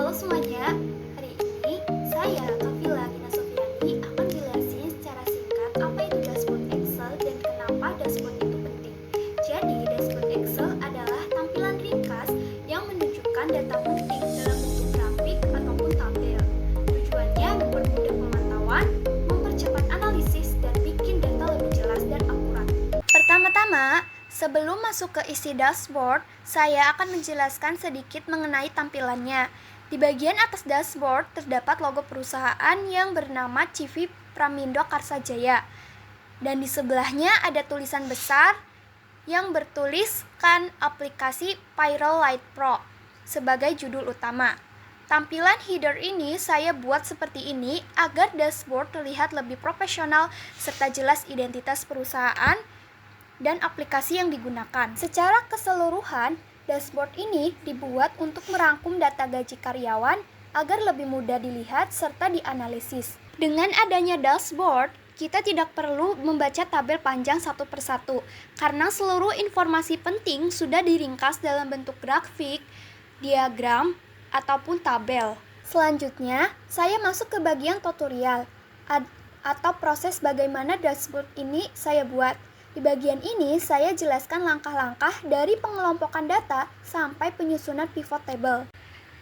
Halo semuanya, hari ini saya, Kavila Gina Sofiani, akan jelasin secara singkat apa itu dashboard Excel dan kenapa dashboard itu penting. Jadi, dashboard Excel adalah tampilan ringkas yang menunjukkan data penting dalam bentuk grafik ataupun tabel. Tujuannya mempermudah pemantauan, mempercepat analisis, dan bikin data lebih jelas dan akurat. Pertama-tama, sebelum masuk ke isi dashboard, saya akan menjelaskan sedikit mengenai tampilannya. Di bagian atas dashboard terdapat logo perusahaan yang bernama CV Pramindo Karsajaya. Dan di sebelahnya ada tulisan besar yang bertuliskan aplikasi Payroll Lite Pro sebagai judul utama. Tampilan header ini saya buat seperti ini agar dashboard terlihat lebih profesional serta jelas identitas perusahaan dan aplikasi yang digunakan. Secara keseluruhan, dashboard ini dibuat untuk merangkum data gaji karyawan agar lebih mudah dilihat serta dianalisis. Dengan adanya dashboard, kita tidak perlu membaca tabel panjang satu persatu, karena seluruh informasi penting sudah diringkas dalam bentuk grafik, diagram, ataupun tabel. Selanjutnya, saya masuk ke bagian tutorial atau proses bagaimana dashboard ini saya buat. Di bagian ini, saya jelaskan langkah-langkah dari pengelompokan data sampai penyusunan pivot table.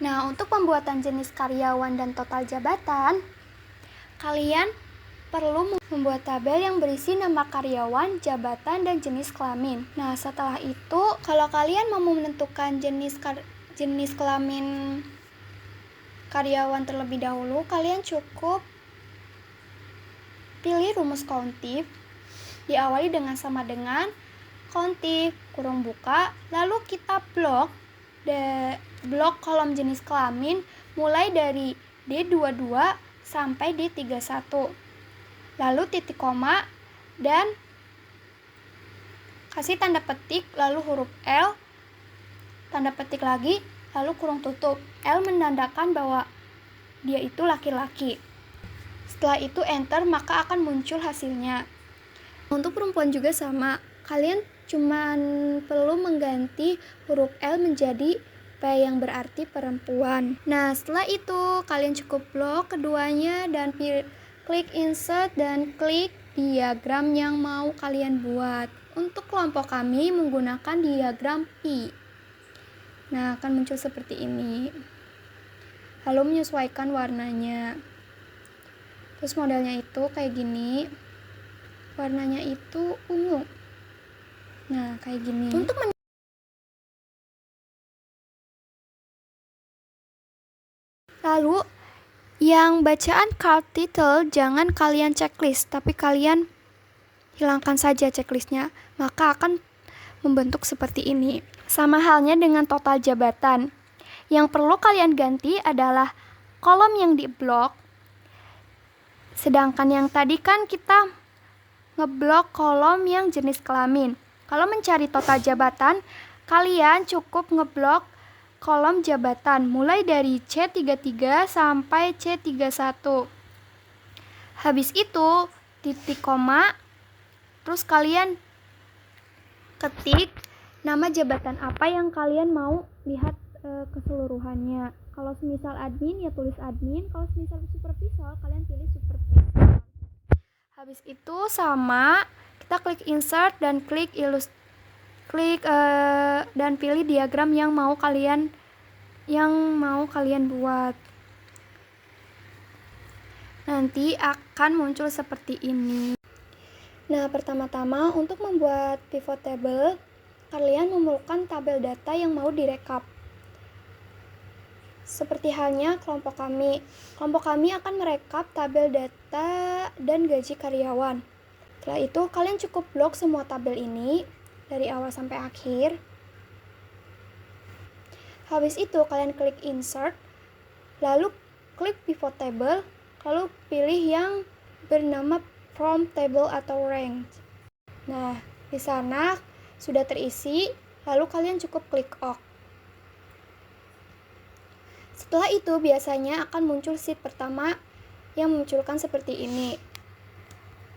Nah, untuk pembuatan jenis karyawan dan total jabatan, kalian perlu membuat tabel yang berisi nama karyawan, jabatan, dan jenis kelamin. Nah, setelah itu, kalau kalian mau menentukan jenis kelamin karyawan terlebih dahulu, kalian cukup pilih rumus countif. Diawali dengan sama dengan countif, kurung buka, lalu kita blok kolom jenis kelamin mulai dari D22 sampai D31. Lalu titik koma dan kasih tanda petik, lalu huruf L, tanda petik lagi, lalu kurung tutup. L menandakan bahwa dia itu laki-laki. Setelah itu enter, maka akan muncul hasilnya. Untuk perempuan juga sama, kalian cuma perlu mengganti huruf L menjadi P yang berarti perempuan. Nah, setelah itu kalian cukup blok keduanya dan klik insert dan klik diagram yang mau kalian buat. Untuk kelompok kami menggunakan diagram pi. Nah, akan muncul seperti ini. Lalu menyesuaikan warnanya. Terus modelnya itu kayak gini. Warnanya itu ungu. Nah, kayak gini. Lalu, yang bacaan card title jangan kalian checklist, tapi kalian hilangkan saja checklistnya, maka akan membentuk seperti ini. Sama halnya dengan total jabatan. Yang perlu kalian ganti adalah kolom yang diblok. Sedangkan yang tadi kan kita ngeblok kolom yang jenis kelamin. Kalau mencari total jabatan, kalian cukup ngeblok kolom jabatan mulai dari C33 sampai C31. Habis itu titik koma, terus kalian ketik nama jabatan apa yang kalian mau lihat keseluruhannya. Kalau semisal admin ya tulis admin, kalau semisal supervisor kalian pilih supervisor. Habis itu sama, kita klik insert dan dan pilih diagram yang mau kalian buat. Nanti akan muncul seperti ini. Nah, pertama-tama untuk membuat pivot table, kalian memerlukan tabel data yang mau direkap. Seperti halnya kelompok kami. Kelompok kami akan merekap tabel data dan gaji karyawan. Setelah itu, kalian cukup blok semua tabel ini dari awal sampai akhir. Habis itu, kalian klik insert, lalu klik pivot table, lalu pilih yang bernama from table atau range. Nah, di sana sudah terisi, lalu kalian cukup klik OK. Setelah itu biasanya akan muncul sheet pertama yang memunculkan seperti ini.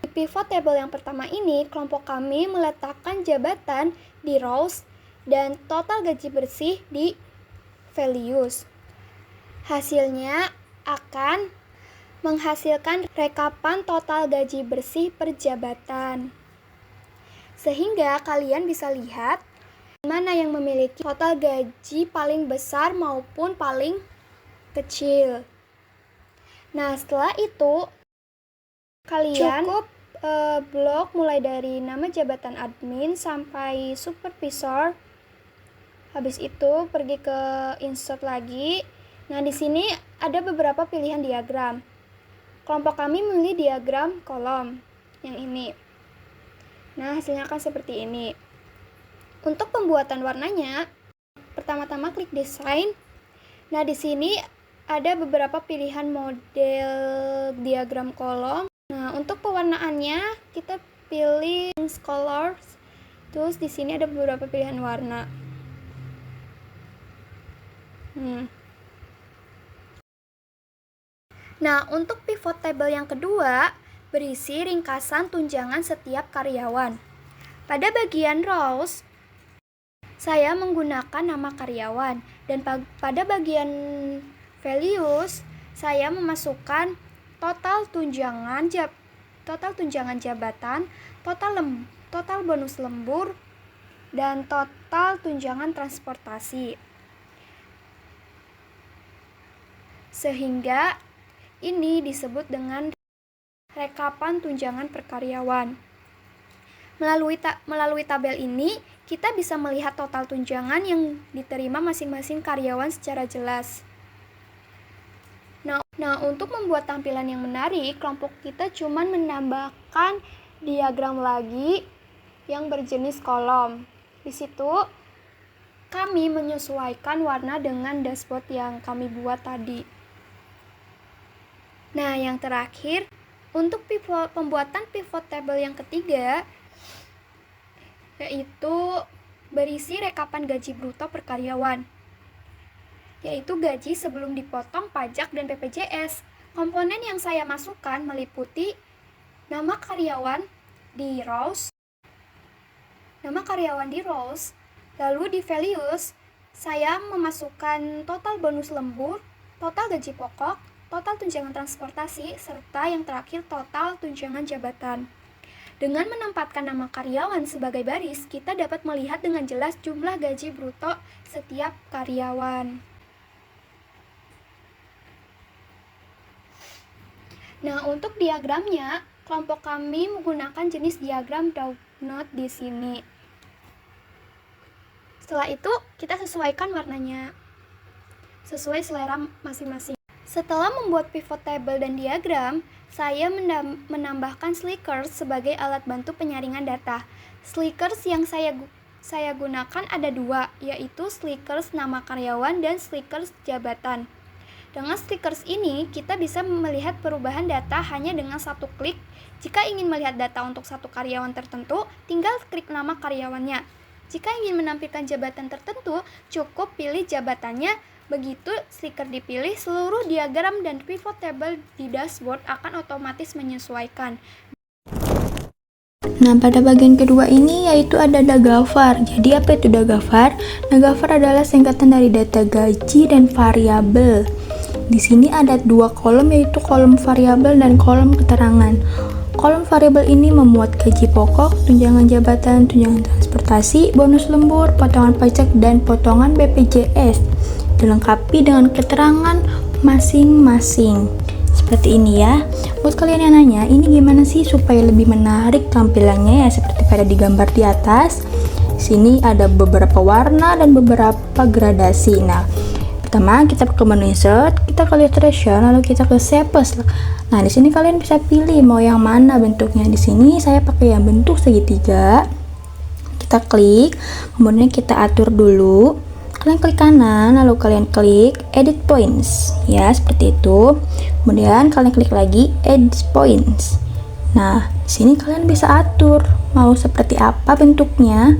Di pivot table yang pertama ini, kelompok kami meletakkan jabatan di rows dan total gaji bersih di values. Hasilnya akan menghasilkan rekapan total gaji bersih per jabatan. Sehingga kalian bisa lihat mana yang memiliki total gaji paling besar maupun paling kecil. Nah, setelah itu kalian cukup blok mulai dari nama jabatan admin sampai supervisor. Habis itu pergi ke insert lagi. Nah, di sini ada beberapa pilihan diagram. Kelompok kami memilih diagram kolom yang ini. Nah, hasilnya akan seperti ini. Untuk pembuatan warnanya, pertama-tama klik desain. Nah, di sini ada beberapa pilihan model diagram kolom. Nah, untuk pewarnaannya kita pilih colors. Terus di sini ada beberapa pilihan warna. Nah, untuk pivot table yang kedua, berisi ringkasan tunjangan setiap karyawan. Pada bagian rows, saya menggunakan nama karyawan. Dan pada bagian values, saya memasukkan total tunjangan jabatan, total bonus lembur, dan total tunjangan transportasi. Sehingga ini disebut dengan rekapan tunjangan per karyawan. Melalui tabel ini, kita bisa melihat total tunjangan yang diterima masing-masing karyawan secara jelas. Nah, untuk membuat tampilan yang menarik, kelompok kita cuma menambahkan diagram lagi yang berjenis kolom. Di situ, kami menyesuaikan warna dengan dashboard yang kami buat tadi. Nah, yang terakhir, untuk pembuatan pivot table yang ketiga, yaitu berisi rekapan gaji bruto per karyawan, yaitu gaji sebelum dipotong pajak dan BPJS. Komponen yang saya masukkan meliputi nama karyawan di rows, lalu di values, saya memasukkan total bonus lembur, total gaji pokok, total tunjangan transportasi, serta yang terakhir total tunjangan jabatan. Dengan menempatkan nama karyawan sebagai baris, kita dapat melihat dengan jelas jumlah gaji bruto setiap karyawan. Nah, untuk diagramnya, kelompok kami menggunakan jenis diagram donut di sini. Setelah itu, kita sesuaikan warnanya sesuai selera masing-masing. Setelah membuat pivot table dan diagram, saya menambahkan Slickers sebagai alat bantu penyaringan data. Slickers yang saya gunakan ada dua, yaitu Slickers nama karyawan dan Slickers jabatan. Dengan Slickers ini, kita bisa melihat perubahan data hanya dengan satu klik. Jika ingin melihat data untuk satu karyawan tertentu, tinggal klik nama karyawannya. Jika ingin menampilkan jabatan tertentu, cukup pilih jabatannya. Begitu stiker dipilih, seluruh diagram dan pivot table di dashboard akan otomatis menyesuaikan. Nah, pada bagian kedua ini yaitu ada Dagavar. Jadi apa itu Dagavar? Dagavar adalah singkatan dari data gaji dan variabel. Di sini ada dua kolom, yaitu kolom variabel dan kolom keterangan. Kolom variabel ini memuat gaji pokok, tunjangan jabatan, tunjangan transportasi, bonus lembur, potongan pajak, dan potongan BPJS. Dilengkapi dengan keterangan masing-masing. Seperti ini ya. Buat kalian yang nanya, ini gimana sih supaya lebih menarik tampilannya ya, seperti pada di gambar di atas. Sini ada beberapa warna dan beberapa gradasi. Nah, pertama kita ke menu insert, kita ke illustration, lalu kita ke shapes. Nah, di sini kalian bisa pilih mau yang mana bentuknya. Di sini saya pakai yang bentuk segitiga. Kita klik, kemudian kita atur dulu. Kalian klik kanan, lalu kalian klik edit points, ya seperti itu. Kemudian kalian klik lagi edit points. Nah, di sini kalian bisa atur mau seperti apa bentuknya.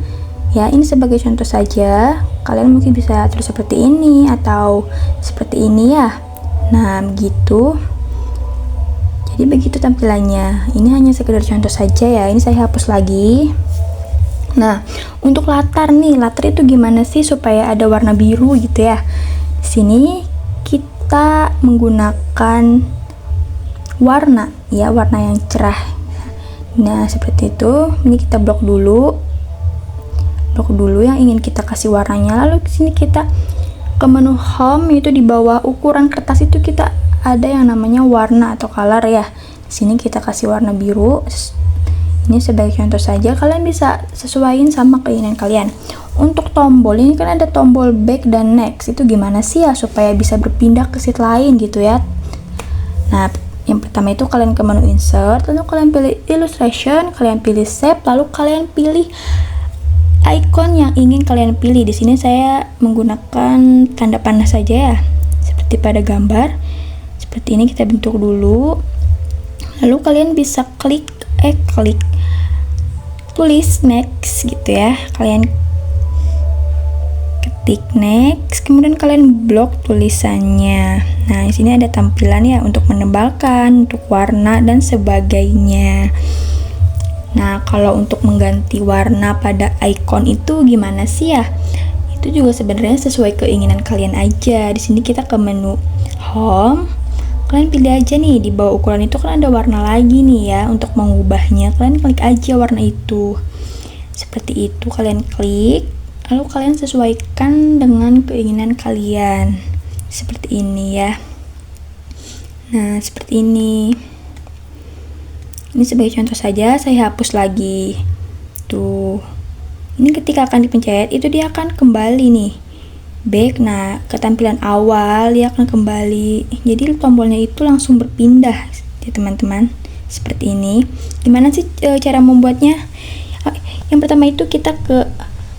Ya, ini sebagai contoh saja. Kalian mungkin bisa atur seperti ini atau seperti ini ya. Nah, begitu. Jadi begitu tampilannya. Ini hanya sekedar contoh saja ya. Ini saya hapus lagi. Nah, untuk latar nih, latar itu gimana sih supaya ada warna biru gitu ya? Di sini kita menggunakan warna ya, warna yang cerah. Nah, seperti itu. Ini kita blok dulu yang ingin kita kasih warnanya. Lalu di sini kita ke menu home, itu di bawah ukuran kertas itu kita ada yang namanya warna atau color ya. Di sini kita kasih warna biru. Ini sebagai contoh saja, kalian bisa sesuaiin sama keinginan kalian. Untuk tombol ini kan ada tombol back dan next, itu gimana sih ya supaya bisa berpindah ke sheet lain gitu ya. Nah, yang pertama itu kalian ke menu insert, lalu kalian pilih illustration, kalian pilih shape, lalu kalian pilih icon yang ingin kalian pilih. Di sini saya menggunakan tanda panah saja ya, seperti pada gambar. Seperti ini kita bentuk dulu. Lalu kalian bisa klik tulis next gitu ya. Kalian ketik next, kemudian kalian blok tulisannya. Nah, di sini ada tampilan ya untuk menebalkan, untuk warna dan sebagainya. Nah, kalau untuk mengganti warna pada icon itu gimana sih ya? Itu juga sebenarnya sesuai keinginan kalian aja. Di sini kita ke menu home. Kalian pilih aja nih, di bawah ukuran itu kan ada warna lagi nih ya. Untuk mengubahnya, kalian klik aja warna itu. Seperti itu, kalian klik. Lalu kalian sesuaikan dengan keinginan kalian. Seperti ini ya. Nah, seperti ini. Ini sebagai contoh saja, saya hapus lagi. Tuh. Ini ketika akan dipencet, itu dia akan kembali nih. Back, nah ke tampilan awal dia akan kembali. Jadi tombolnya itu langsung berpindah ya teman-teman. Seperti ini. Gimana sih cara membuatnya? Yang pertama itu kita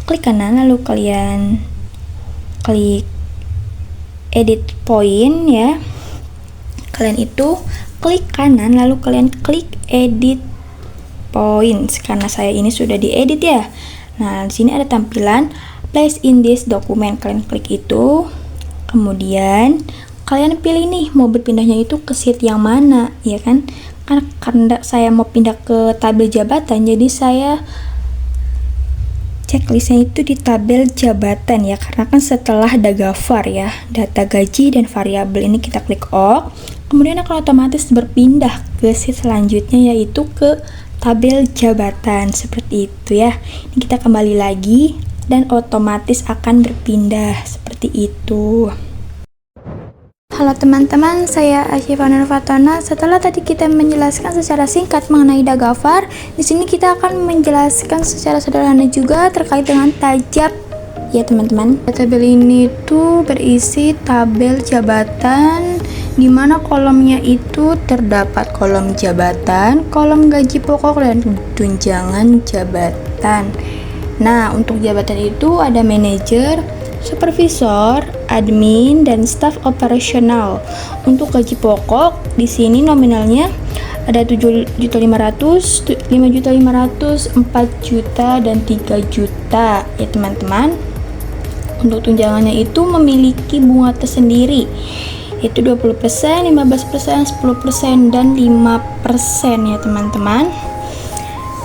klik kanan, lalu kalian klik edit point ya. Kalian itu klik kanan, lalu kalian klik edit points. Karena saya ini sudah diedit ya. Nah, di sini ada tampilan place in this document. Kalian klik itu, kemudian kalian pilih nih mau berpindahnya itu ke sheet yang mana ya kan. Karena saya mau pindah ke tabel jabatan, jadi saya checklistnya itu di tabel jabatan ya, karena kan setelah dagavar ya, data gaji dan variabel ini kita klik OK, kemudian akan otomatis berpindah ke sheet selanjutnya yaitu ke tabel jabatan. Seperti itu ya. Ini kita kembali lagi dan otomatis akan berpindah seperti itu. Halo teman-teman, saya Asyifa Nur Fatona. Setelah tadi kita menjelaskan secara singkat mengenai dagavar, di sini kita akan menjelaskan secara sederhana juga terkait dengan tajab ya teman-teman. Tabel ini tuh berisi tabel jabatan, di mana kolomnya itu terdapat kolom jabatan, kolom gaji pokok dan tunjangan jabatan. Nah, untuk jabatan itu ada manajer, supervisor, admin, dan staf operasional. Untuk gaji pokok di sini nominalnya ada 7.500.000, 5.500.000, 4 juta, dan 3 juta ya teman-teman. Untuk tunjangannya itu memiliki bunga tersendiri, yaitu 20%, 15%, 10%, dan 5% ya teman-teman.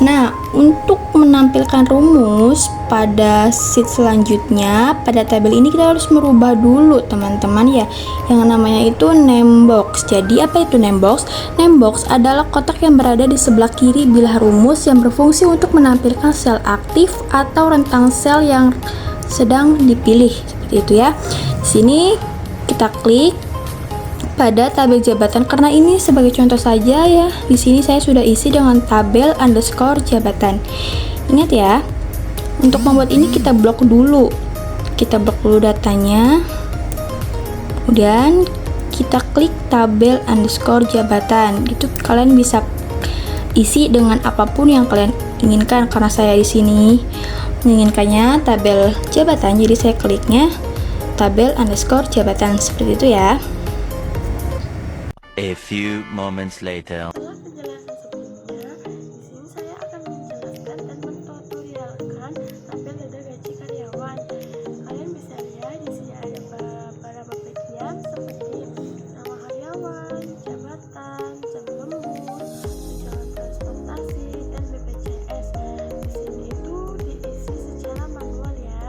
Nah, untuk menampilkan rumus pada sheet selanjutnya, pada tabel ini kita harus merubah dulu teman-teman ya, yang namanya itu name box. Jadi apa itu name box? Name box adalah kotak yang berada di sebelah kiri bilah rumus yang berfungsi untuk menampilkan sel aktif atau rentang sel yang sedang dipilih. Seperti itu ya. Di sini kita klik pada tabel jabatan, karena ini sebagai contoh saja ya. Di sini saya sudah isi dengan tabel underscore jabatan. Ingat ya, untuk membuat ini kita blok dulu. Kita blok dulu datanya. Kemudian kita klik tabel underscore jabatan. Itu kalian bisa isi dengan apapun yang kalian inginkan. Karena saya di sini menginginkannya tabel jabatan, jadi saya kliknya tabel underscore jabatan seperti itu ya. A few moments later. Setelah penjelasan sebelumnya, di sini saya akan menjelaskan dan mentutorialkan tabel data gaji karyawan. Kalian bisa lihat di sini ada beberapa bagian seperti nama karyawan, jabatan, jam lembur, tunjangan transportasi, dan BPJS. Di sini itu diisi secara manual ya,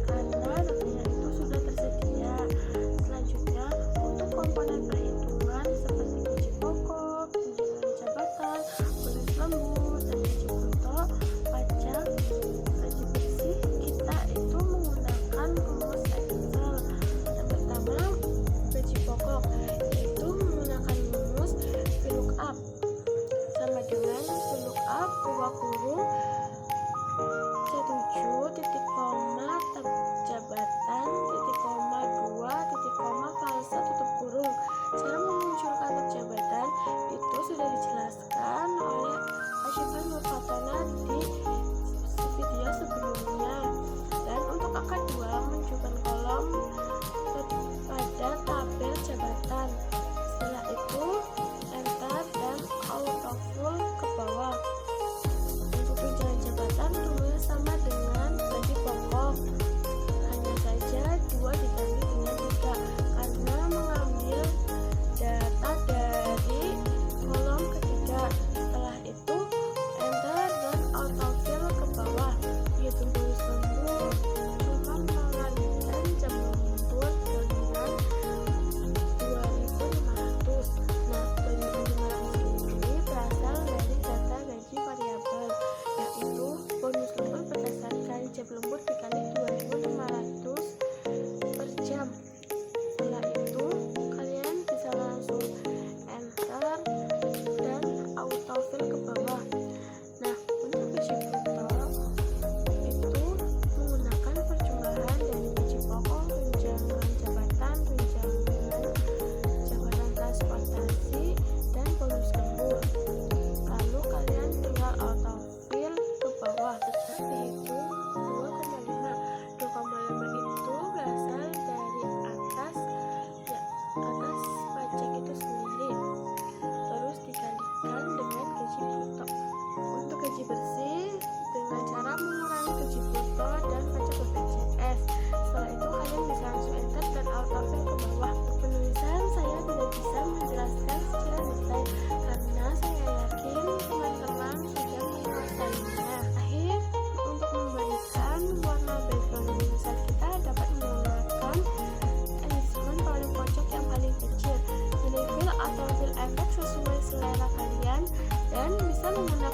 karena datanya itu sudah tersedia. Selanjutnya, untuk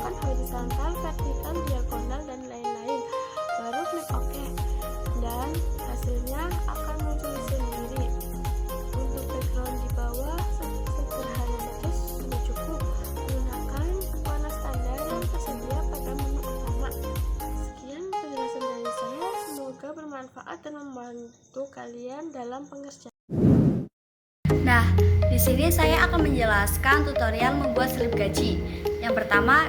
misalkan horizontal, vertikal, diagonal, dan lain-lain. Baru klik OK, dan hasilnya akan muncul sendiri. Untuk background di bawah sederhana saja sudah cukup. Gunakan warna standar yang tersedia pada menu utama. Sekian penjelasan dari saya, semoga bermanfaat dan membantu kalian dalam pengerjaan. Nah, di sini saya akan menjelaskan tutorial membuat slip gaji. Yang pertama,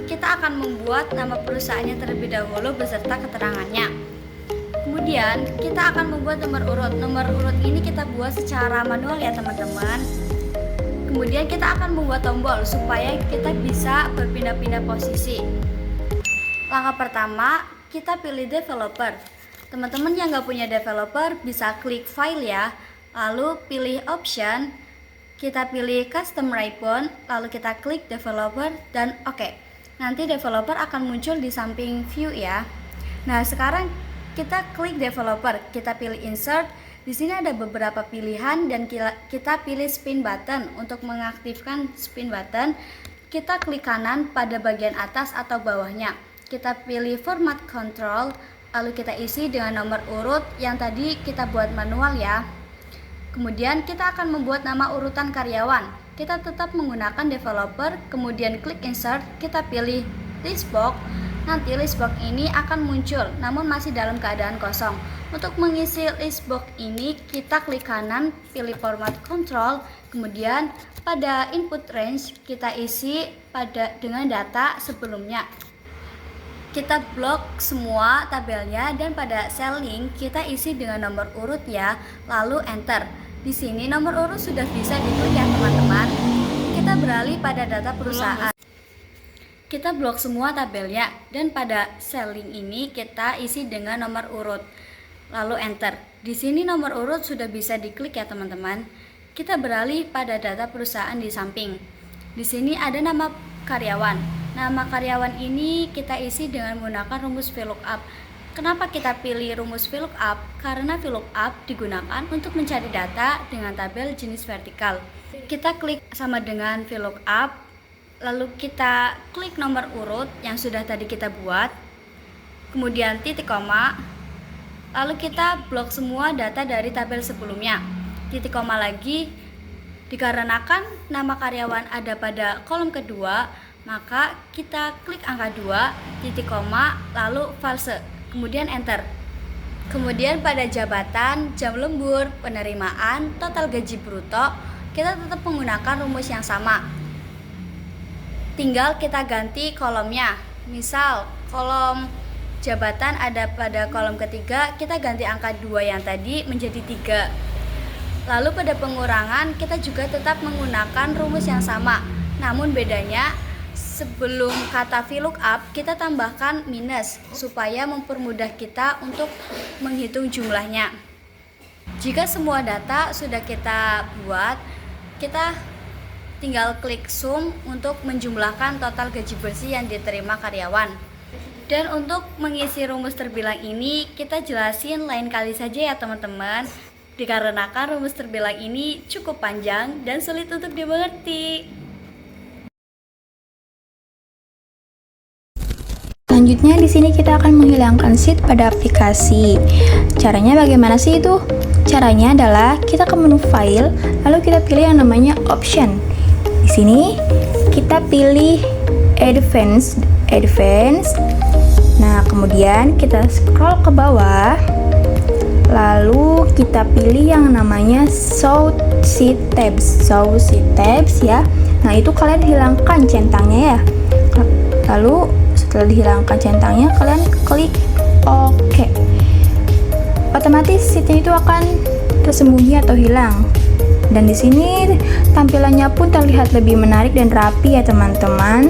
kita akan membuat nama perusahaannya terlebih dahulu beserta keterangannya. Kemudian, kita akan membuat nomor urut. Nomor urut ini kita buat secara manual ya teman-teman. Kemudian kita akan membuat tombol supaya kita bisa berpindah-pindah posisi. Langkah pertama, kita pilih developer. Teman-teman yang nggak punya developer bisa klik file ya. Lalu pilih option, kita pilih custom ribbon, lalu kita klik developer dan oke. Nanti developer akan muncul di samping view ya. Nah, sekarang kita klik developer, kita pilih insert. Di sini ada beberapa pilihan dan kita pilih spin button. Untuk mengaktifkan spin button, kita klik kanan pada bagian atas atau bawahnya. Kita pilih format control, lalu kita isi dengan nomor urut yang tadi kita buat manual ya. Kemudian kita akan membuat nama urutan karyawan. Kita tetap menggunakan developer, kemudian klik insert, kita pilih list box. Nanti list box ini akan muncul, namun masih dalam keadaan kosong. Untuk mengisi list box ini, kita klik kanan, pilih format control, kemudian pada input range kita isi dengan data sebelumnya. Kita blok semua tabelnya dan pada cell link kita isi dengan nomor urut ya, lalu enter. Di sini nomor urut sudah bisa diklik ya teman-teman. Kita beralih pada data perusahaan. Kita blok semua tabelnya dan pada cell link ini kita isi dengan nomor urut, lalu enter. Di sini nomor urut sudah bisa diklik ya teman-teman. Kita beralih pada data perusahaan di samping. Di sini ada nama karyawan. Nama karyawan ini kita isi dengan menggunakan rumus VLOOKUP. Kenapa kita pilih rumus VLOOKUP? Karena VLOOKUP digunakan untuk mencari data dengan tabel jenis vertikal. Kita klik sama dengan VLOOKUP, lalu kita klik nomor urut yang sudah tadi kita buat, kemudian titik koma, lalu kita blok semua data dari tabel sebelumnya. Titik koma lagi, dikarenakan nama karyawan ada pada kolom kedua, maka kita klik angka 2, titik koma, lalu false, kemudian enter. Kemudian pada jabatan, jam lembur, penerimaan, total gaji bruto, kita tetap menggunakan rumus yang sama. Tinggal kita ganti kolomnya. Misal kolom jabatan ada pada kolom ketiga, kita ganti angka 2 yang tadi menjadi 3. Lalu pada pengurangan kita juga tetap menggunakan rumus yang sama. Namun bedanya sebelum kata VLOOKUP kita tambahkan minus supaya mempermudah kita untuk menghitung jumlahnya. Jika semua data sudah kita buat, kita tinggal klik sum untuk menjumlahkan total gaji bersih yang diterima karyawan. Dan untuk mengisi rumus terbilang ini kita jelasin lain kali saja ya teman-teman, dikarenakan rumus terbilang ini cukup panjang dan sulit untuk dimengerti. Selanjutnya di sini kita akan menghilangkan sheet pada aplikasi. Caranya bagaimana sih itu? Caranya adalah kita ke menu file, lalu kita pilih yang namanya option. Di sini kita pilih advance. Nah, kemudian kita scroll ke bawah. Lalu kita pilih yang namanya show sheet tabs ya. Nah, itu kalian hilangkan centangnya ya. Lalu setelah dihilangkan centangnya, kalian klik OK. Otomatis sheetnya itu akan tersembunyi atau hilang. Dan di sini tampilannya pun terlihat lebih menarik dan rapi ya teman-teman.